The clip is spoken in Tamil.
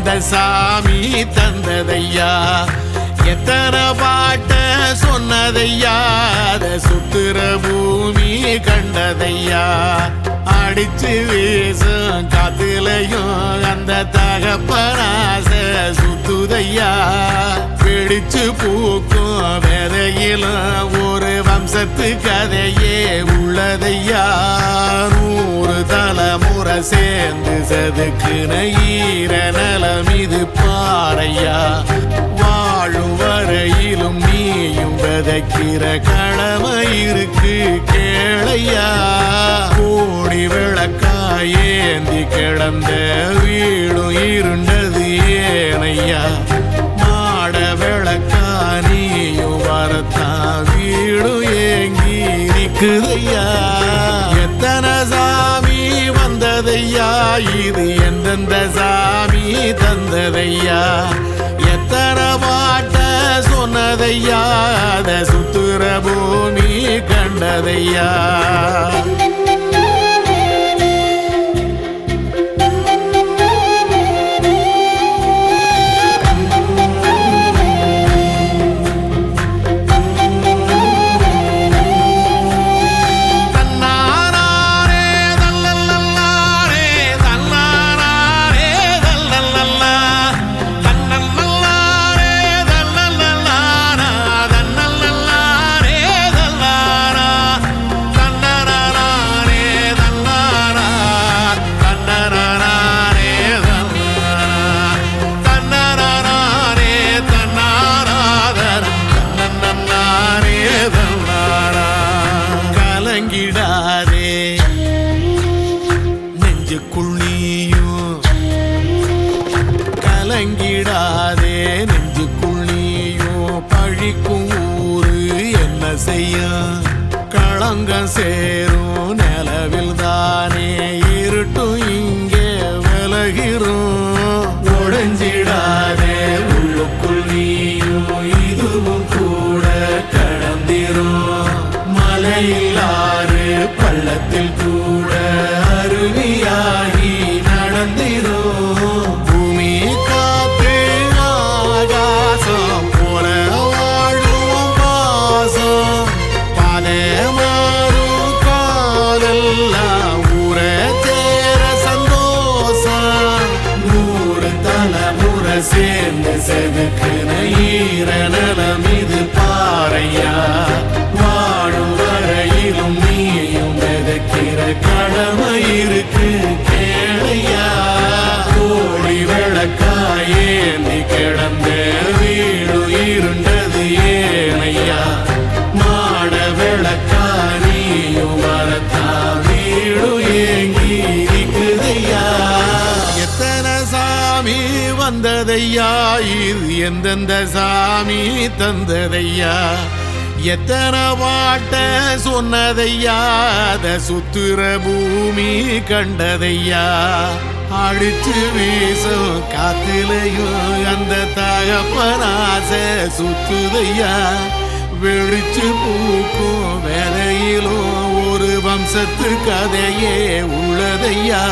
எந்தெந்த சாமி தந்ததையா எத்தனை பாட்ட சொன்னதையா அத சுத்துற பூமி கண்டதையா அடிச்சு வீசும் காத்துலையும் அந்த தகப்பனாச சுத்துதையா பிடிச்சு பூக்கும் விதையிலும் ஒரு வம்சத்து கதையே உள்ளதையா 100 தலைமுறை சேர்ந்து செதுக்குன ஈர நலம் இது பாறையா வாழும் வரையிலும் நீயும் விதைக்கிற கடமை இருக்கு கேளையா கோடி விளக்காயேந்தி கிடந்த வீடும் இருண்டது ஏனையா மாட விளக்கா நீயும் வரத்தான் வீடும் ஏங்கி நிக்குதையா எத்தனை சாமி வந்ததையா இது எந்தெந்த சாமி தந்ததையா எத்தனை பாட்ட சொன்னதையா அத சுத்துற பூமி கண்டதையா கலங்கிடாதே நெஞ்சுக்குள் நீயும் கலங்கிடாதே நெஞ்சுக்குள் நீயும் பழிக்கும் ஊரு என்ன செய்ய களங்கம் சேரும் நிலவில் தானே இருட்டும் இங்கே விலகிறோம் உடைஞ்சிடாதே உள்ளுக்குள் நீயும் இதுவும் கூட கடந்திரும் மலையில்லாறு பள்ளத்தில் கூட அருவியாகி நடந்திரும் பூமி காத்து ஆகாசம் போல வாழும் பாசம் பாதை மாறும் காலெல்லாம் ஊர சேர சந்தோஷம் 100 தலைமுறை சேர்ந்து செதுக்குன ஈர நலம் இது பாறையா வாழும் வரையிலும் நீயும் விதைக்கிற கடமை இருக்கு கேளையா கோடி விளக்காயேந்தி கிடந்த வீடு இருண்டது ஏனையா மாட விளக்கா நீயும் வரத்தா வீடு ஏங்கி இருக்குதையா எத்தனை சாமி வந்ததையா இது எந்தெந்த சாமி தந்ததையா எத்தனை பாட்ட சொன்னதையா அத சுத்துற பூமி கண்டதையா அடிச்சு வீசும் காத்திலையும் அந்த தகப்பனாச சுத்துதையா வெடிச்சு பூக்கும் வேலையிலும் ஒரு வம்சத்து கதையே உள்ளதையா